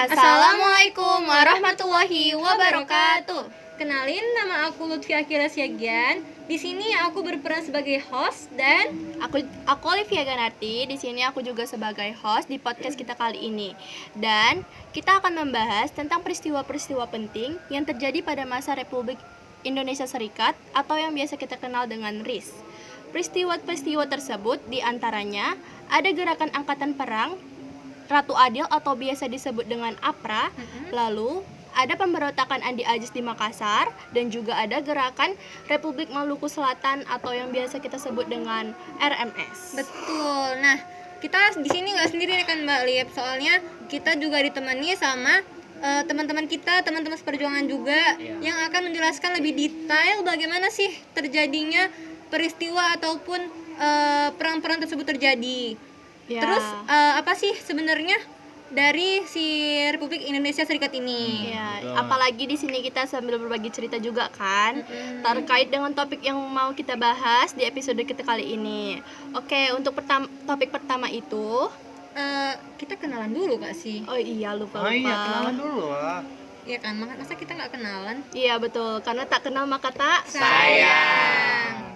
Assalamualaikum warahmatullahi wabarakatuh. Kenalin, nama aku Lutfi Akira Siagian. Di sini aku berperan sebagai host dan Aku Olivia Ganarti. Di sini aku juga sebagai host di podcast kita kali ini. Dan kita akan membahas tentang peristiwa-peristiwa penting yang terjadi pada masa Republik Indonesia Serikat atau yang biasa kita kenal dengan RIS. Peristiwa-peristiwa tersebut diantaranya ada gerakan angkatan perang Ratu Adil atau biasa disebut dengan APRA, lalu ada pemberontakan Andi Ajis di Makassar, dan juga ada gerakan Republik Maluku Selatan atau yang biasa kita sebut dengan RMS. betul. Nah, kita di sini nggak sendiri kan Mbak Lip, soalnya kita juga ditemani sama teman-teman kita, teman-teman seperjuangan juga yang akan menjelaskan lebih detail bagaimana sih terjadinya peristiwa ataupun perang-perang tersebut terjadi. Ya. Terus apa sih sebenarnya dari si Republik Indonesia Serikat ini? Ya, apalagi di sini kita sambil berbagi cerita juga kan terkait dengan topik yang mau kita bahas di episode kita kali ini. Oke, untuk topik pertama itu Kita kenalan dulu gak sih? oh iya lupa. Iya, kenalan dulu lah. Iya kan, masa kita nggak kenalan? Iya betul, karena tak kenal maka tak Sayang.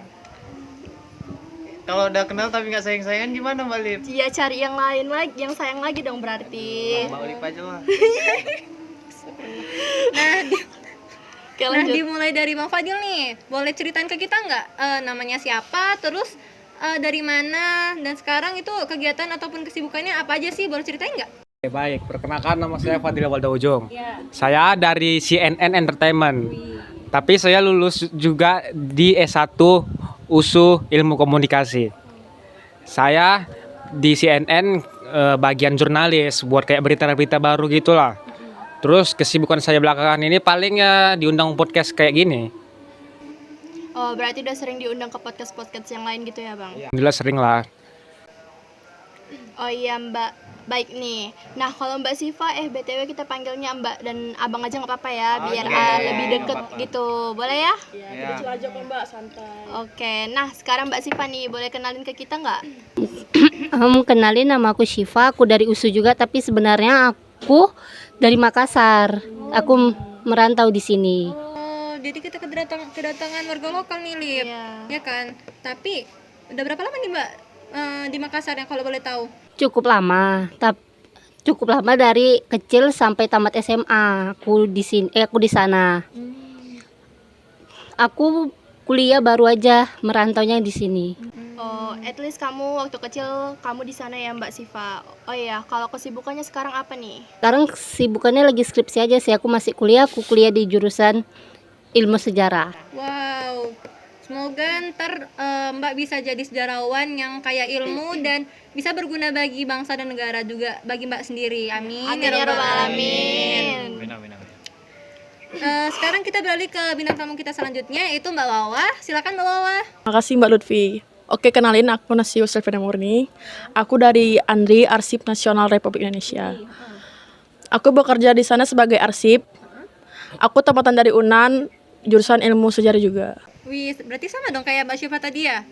Kalau udah kenal tapi nggak sayang-sayangan gimana Mbak Lip? Iya, cari yang lain lagi, yang sayang lagi dong berarti. Mbak Lip aja lah. Oke, Nah, lanjut. dimulai dari Bang Fadil nih. Boleh ceritain ke kita nggak namanya siapa, terus dari mana, dan sekarang itu kegiatan ataupun kesibukannya apa aja sih? Boleh ceritain nggak? Oke, baik, perkenalkan nama saya Fadil Walda Ujung. Saya dari CNN Entertainment. Tapi saya lulus juga di S1 USU Ilmu Komunikasi. Saya di CNN bagian jurnalis, buat kayak berita-berita baru gitulah. Terus kesibukan saya belakangan ini paling ya diundang podcast kayak gini. Oh, berarti udah sering diundang ke podcast-podcast yang lain gitu ya, Bang? Alhamdulillah sering lah. Oh iya, Mbak. Baik nih. Nah, kalau Mbak Siva, BTW kita panggilnya Mbak dan Abang aja nggak apa-apa ya, biar lebih deket gitu. Boleh ya? Iya. aja kok Mbak, santai. Oke. Nah, sekarang Mbak Siva nih, boleh kenalin ke kita nggak? Kenalin, nama aku Syifa, aku dari USU juga, tapi sebenarnya aku dari Makassar. Aku merantau di sini. Oh, jadi kita kedatangan warga lokal nih, Lip. Iya. Ya kan? Tapi udah berapa lama nih Mbak di Makassar ya kalau boleh tahu? Cukup lama dari kecil sampai tamat SMA. Aku di sini, aku di sana. Aku kuliah baru aja merantaunya di sini. Oh, at least kamu waktu kecil kamu di sana ya, Mbak Siva. Oh iya, kalau kesibukannya sekarang apa nih? Sekarang sibukannya lagi skripsi aja sih. Aku masih kuliah, aku kuliah di jurusan Ilmu Sejarah. Wow, semoga ntar Mbak bisa jadi sejarawan yang kaya ilmu dan bisa berguna bagi bangsa dan negara juga, bagi Mbak sendiri. Amin. Amin ya rabbal alamin. Sekarang kita beralih ke bintang tamu kita selanjutnya, yaitu Mbak Wawa. Silakan Mbak Wawa. Makasih Mbak Lutfi. Oke, kenalin, aku Nasius Selvena Murni. Aku dari Andri, Arsip Nasional Republik Indonesia. Aku bekerja di sana sebagai arsip. Aku tempatan dari UNAN, jurusan Ilmu Sejarah juga. Wih, berarti sama dong kayak Mbak Syifa tadi ya?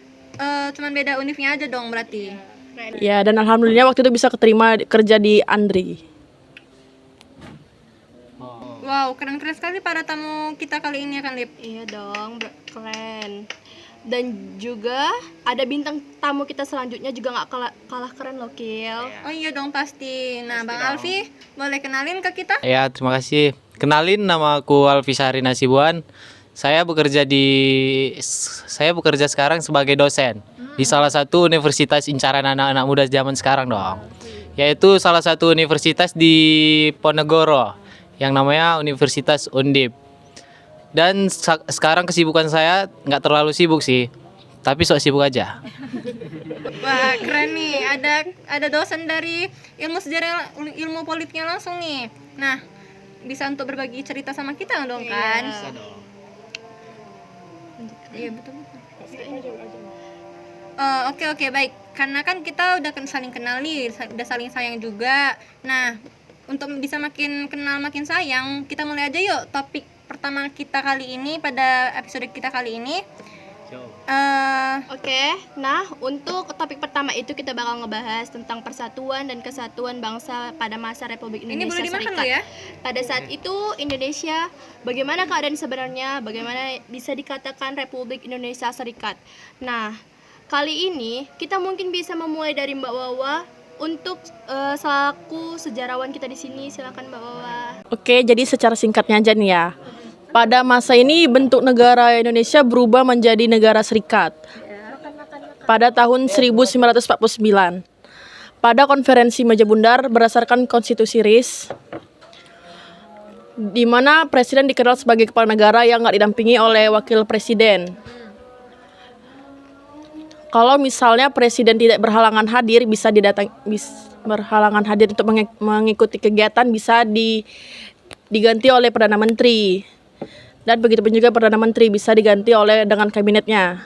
Cuman beda univnya aja dong berarti. Ya, dan alhamdulillah waktu itu bisa keterima kerja di Andri. Wow, keren-keren sekali para tamu kita kali ini ya kan, Lip? Iya dong, keren. Dan juga ada bintang tamu kita selanjutnya juga nggak kalah keren loh, Kil. Oh iya dong pasti. Nah, Bang Alfi, boleh kenalin ke kita? Ya, terima kasih. Kenalin, nama aku Alfisari Nasibuan. Saya bekerja sekarang sebagai dosen di salah satu universitas incaran anak-anak muda zaman sekarang dong. yaitu salah satu universitas di Ponegoro yang namanya Universitas Undip. Dan sekarang kesibukan saya nggak terlalu sibuk sih, tapi sok sibuk aja. Wah, keren nih. Ada dosen dari ilmu sejarah ilmu politiknya langsung nih. Nah, bisa untuk berbagi cerita sama kita dong kan? Iya, betul. Oke, baik. Karena kan kita udah saling kenal nih, udah saling sayang juga. Nah, untuk bisa makin kenal makin sayang, kita mulai aja yuk topik pertama kita kali ini, pada episode kita kali ini. Oke, nah untuk topik pertama itu kita bakal ngebahas tentang persatuan dan kesatuan bangsa pada masa Republik Ini Indonesia boleh dimakan Serikat. loh ya? Pada saat itu Indonesia, bagaimana keadaan sebenarnya, bagaimana bisa dikatakan Republik Indonesia Serikat. Nah, kali ini kita mungkin bisa memulai dari Mbak Wawa untuk selaku sejarawan kita di sini. Silakan Mbak Wawa. Oke, jadi secara singkatnya aja nih ya. Pada masa ini bentuk negara Indonesia berubah menjadi negara serikat. Pada tahun 1949. Pada konferensi Meja Bundar berdasarkan konstitusi RIS, di mana presiden dikenal sebagai kepala negara yang nggak didampingi oleh wakil presiden. Kalau misalnya presiden tidak berhalangan hadir, berhalangan hadir untuk mengikuti kegiatan bisa diganti oleh Perdana Menteri. Dan begitu pun juga Perdana Menteri bisa diganti dengan kabinetnya.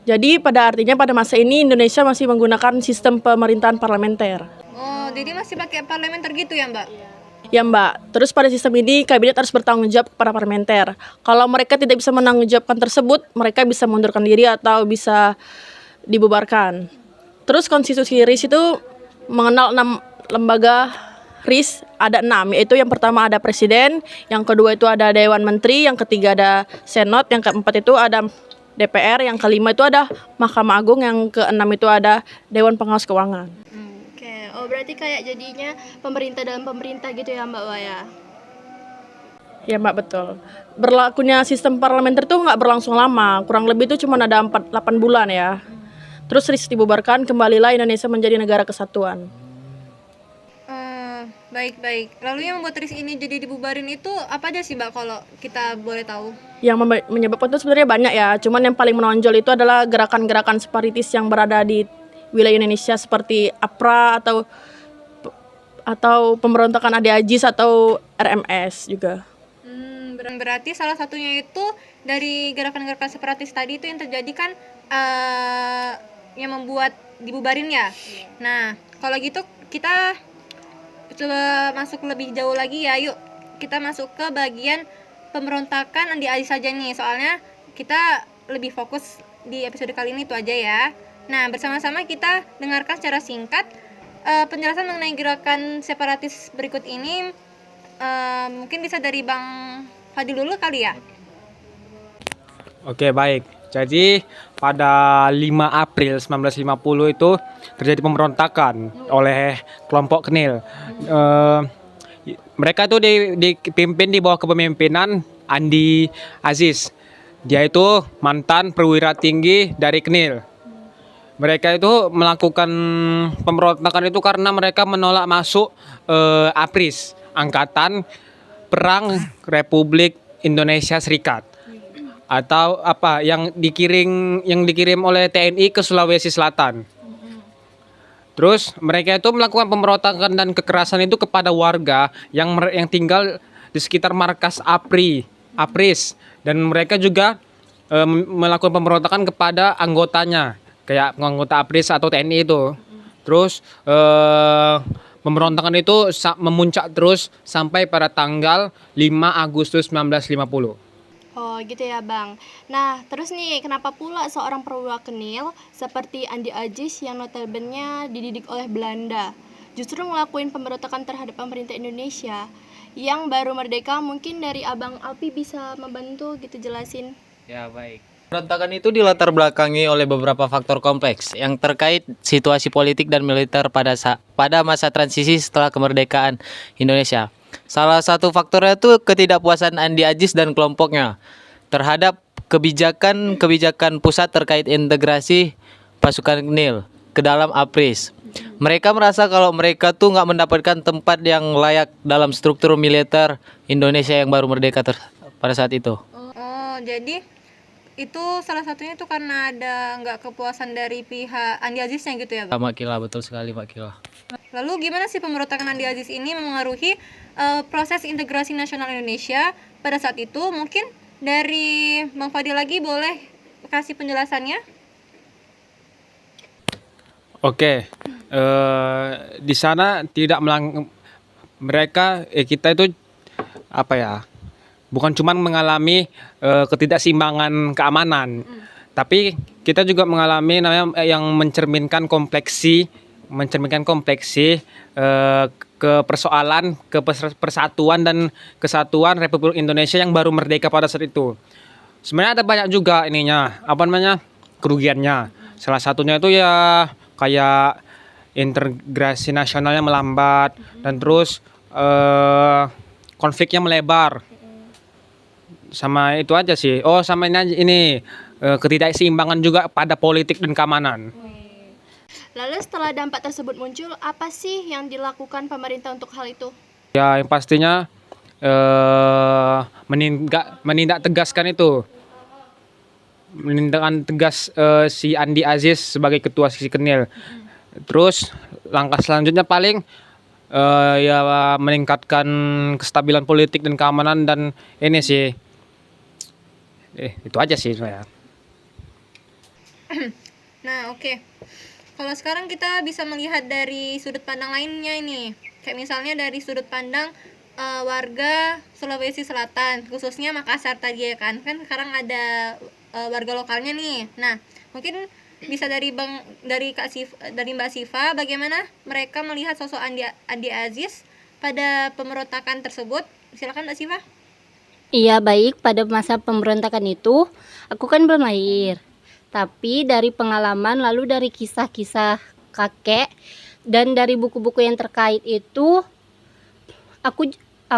Jadi pada masa ini Indonesia masih menggunakan sistem pemerintahan parlementer. Oh, jadi masih pakai parlementer gitu ya, Mbak? Ya Mbak, terus pada sistem ini kabinet harus bertanggung jawab kepada parlementer. Kalau mereka tidak bisa menanggungjawabkan tersebut, mereka bisa mengundurkan diri atau bisa dibubarkan. Terus konstitusi RIS itu mengenal 6 lembaga RIS, ada 6, yaitu yang pertama ada presiden, yang kedua itu ada Dewan Menteri, yang ketiga ada Senat, yang keempat itu ada DPR, yang kelima itu ada Mahkamah Agung, yang keenam itu ada Dewan Pengawas Keuangan. Oke, berarti kayak jadinya pemerintah dalam pemerintah gitu ya Mbak Waya? Ya Mbak, betul. Berlakunya sistem parlementer itu nggak berlangsung lama, kurang lebih itu cuma ada 8 bulan ya. Terus RIS dibubarkan, kembalilah Indonesia menjadi negara kesatuan. Baik. Lalu yang membuat RIS ini jadi dibubarin itu apa aja sih Mbak, kalau kita boleh tahu? Yang menyebabkan itu sebenarnya banyak ya, cuman yang paling menonjol itu adalah gerakan-gerakan separatis yang berada di wilayah Indonesia seperti APRA atau pemberontakan Ade Ajis atau RMS juga. Berarti salah satunya itu dari gerakan-gerakan separatis tadi itu yang terjadi kan yang membuat dibubarin ya. Nah, kalau gitu kita coba masuk lebih jauh lagi ya. Yuk, kita masuk ke bagian pemberontakan Ade Ajis saja nih. Soalnya kita lebih fokus di episode kali ini itu aja ya. Nah, bersama-sama kita dengarkan secara singkat penjelasan mengenai gerakan separatis berikut ini. Mungkin bisa dari Bang Fadil dulu kali ya. Oke, baik. Jadi pada 5 April 1950 itu terjadi pemberontakan oleh kelompok Knil. Mereka itu dipimpin di bawah kepemimpinan Ade Ajis. Dia itu mantan perwira tinggi dari Knil. Mereka itu melakukan pemberontakan itu karena mereka menolak masuk APRIS, Angkatan Perang Republik Indonesia Serikat, atau apa yang dikirim oleh TNI ke Sulawesi Selatan. Terus mereka itu melakukan pemberontakan dan kekerasan itu kepada warga yang tinggal di sekitar markas APRIS, dan mereka juga melakukan pemberontakan kepada anggotanya, kayak anggota APRIS atau TNI itu. Terus pemberontakan itu memuncak terus sampai pada tanggal 5 Agustus 1950. Oh gitu ya Bang. Nah terus nih, kenapa pula seorang perwira Knil seperti Ade Ajis yang notabene dididik oleh Belanda justru ngelakuin pemberontakan terhadap pemerintah Indonesia yang baru merdeka? Mungkin dari Abang Alpi bisa membantu gitu jelasin. Ya, baik. Pemberontakan itu dilatar belakangi oleh beberapa faktor kompleks yang terkait situasi politik dan militer pada masa transisi setelah kemerdekaan Indonesia. Salah satu faktornya itu ketidakpuasan Ade Ajis dan kelompoknya terhadap kebijakan pusat terkait integrasi pasukan Knil ke dalam APRIS. Mereka merasa kalau mereka tuh nggak mendapatkan tempat yang layak dalam struktur militer Indonesia yang baru merdeka pada saat itu. Oh, jadi itu salah satunya itu karena ada nggak kepuasan dari pihak Andi Aziznya gitu ya, Bang? Mbak Kila, betul sekali Mbak Kila. Lalu gimana sih pemberontakan Andi Aziz ini memengaruhi proses integrasi nasional Indonesia pada saat itu? Mungkin dari Bang Fadil lagi boleh kasih penjelasannya? Oke, di sana tidak mereka kita itu apa ya? Bukan cuma mengalami ketidakseimbangan keamanan, tapi kita juga mengalami namanya yang mencerminkan kompleksi ke persoalan persatuan dan kesatuan Republik Indonesia yang baru merdeka pada saat itu. Sebenarnya ada banyak juga ininya, apa namanya, kerugiannya. Salah satunya itu ya kayak integrasi nasionalnya melambat dan terus konfliknya melebar. Sama itu aja sih. Oh, sama ini ketidakseimbangan juga pada politik dan keamanan. Lalu setelah dampak tersebut muncul, apa sih yang dilakukan pemerintah untuk hal itu? Ya, yang pastinya menindak tegaskan itu. Menindakan tegas si Andi Aziz sebagai ketua sisi Kenil. Terus langkah selanjutnya paling ya meningkatkan kestabilan politik dan keamanan dan ini sih. Itu aja sih saya. Nah, oke. Kalau sekarang kita bisa melihat dari sudut pandang lainnya ini. Kayak misalnya dari sudut pandang warga Sulawesi Selatan, khususnya Makassar tadi ya kan. Kan sekarang ada warga lokalnya nih. Nah, mungkin bisa dari Mbak Siva, bagaimana mereka melihat sosok Andi Aziz pada pemberontakan tersebut? Silakan Mbak Siva. Iya, baik, pada masa pemberontakan itu aku kan belum lahir. Tapi dari pengalaman lalu dari kisah-kisah kakek dan dari buku-buku yang terkait itu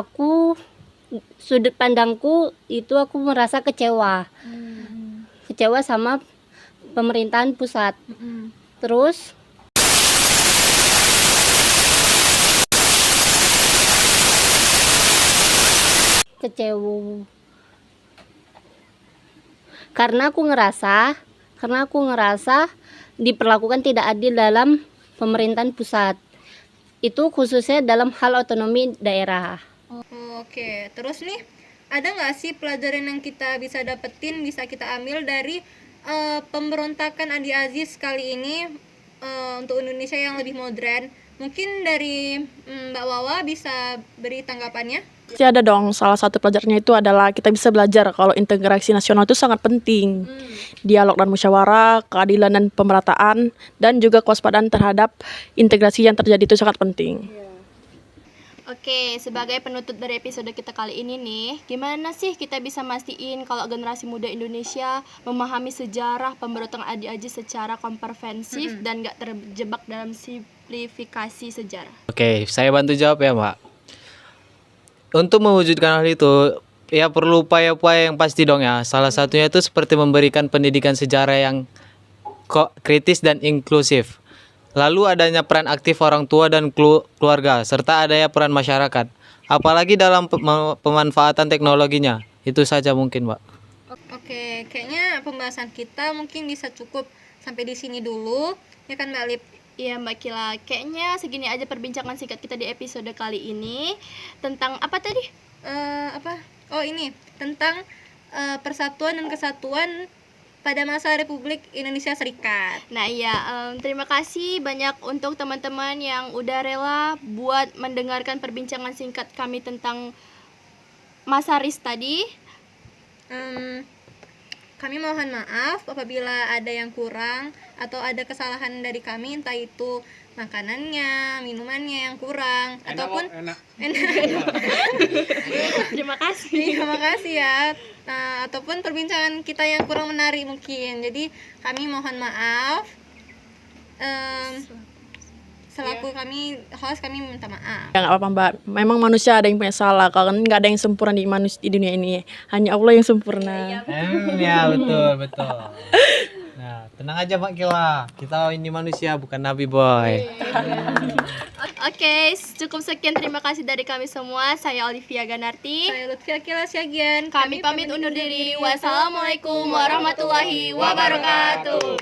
aku sudut pandangku itu aku merasa kecewa. Kecewa sama pemerintahan pusat. Terus kecewa karena aku ngerasa diperlakukan tidak adil dalam pemerintahan pusat, itu khususnya dalam hal otonomi daerah. Oke, terus nih ada nggak sih pelajaran yang kita bisa dapetin, bisa kita ambil dari pemberontakan Andi Aziz kali ini untuk Indonesia yang lebih modern? Mungkin dari Mbak Wawa bisa beri tanggapannya? Pasti ada dong. Salah satu pelajarannya itu adalah kita bisa belajar kalau integrasi nasional itu sangat penting. Dialog dan musyawarah, keadilan dan pemerataan, dan juga kewaspadaan terhadap integrasi yang terjadi itu sangat penting. Oke, sebagai penutup dari episode kita kali ini nih, gimana sih kita bisa mastiin kalau generasi muda Indonesia memahami sejarah pemberontakan Andi Aziz secara komprehensif dan gak terjebak dalam simplifikasi sejarah? Oke, saya bantu jawab ya Mbak. Untuk mewujudkan hal itu, ya perlu upaya-upaya yang pasti dong ya. Salah satunya itu seperti memberikan pendidikan sejarah yang kritis dan inklusif. Lalu adanya peran aktif orang tua dan keluarga, serta adanya peran masyarakat. Apalagi dalam pemanfaatan teknologinya. Itu saja mungkin, Mbak. Oke, kayaknya pembahasan kita mungkin bisa cukup sampai di sini dulu. Ya kan Mbak Lip? Iya Mbak Kila, kayaknya segini aja perbincangan singkat kita di episode kali ini. Tentang apa tadi? Ini tentang persatuan dan kesatuan pada masa Republik Indonesia Serikat. Nah iya, terima kasih banyak untuk teman-teman yang udah rela buat mendengarkan perbincangan singkat kami tentang masa RIS tadi. Kami mohon maaf apabila ada yang kurang atau ada kesalahan dari kami, entah itu makanannya, minumannya yang kurang, ataupun enak. Terima kasih. Terima kasih ya. Nah, ataupun perbincangan kita yang kurang menarik mungkin. Jadi kami mohon maaf. Selaku kami host, kami minta maaf. Ya nggak apa-apa Mbak, memang manusia ada yang punya salah, kan nggak ada yang sempurna di di dunia ini, hanya Allah yang sempurna. Ya betul. Nah, tenang aja Mak Kila. Kita ini manusia bukan nabi boy. Oke, cukup sekian, terima kasih dari kami semua. Saya Olivia Ganarti. Saya Lutfi Akila Syagian. Kami pamit undur diri. Wassalamualaikum warahmatullahi wabarakatuh.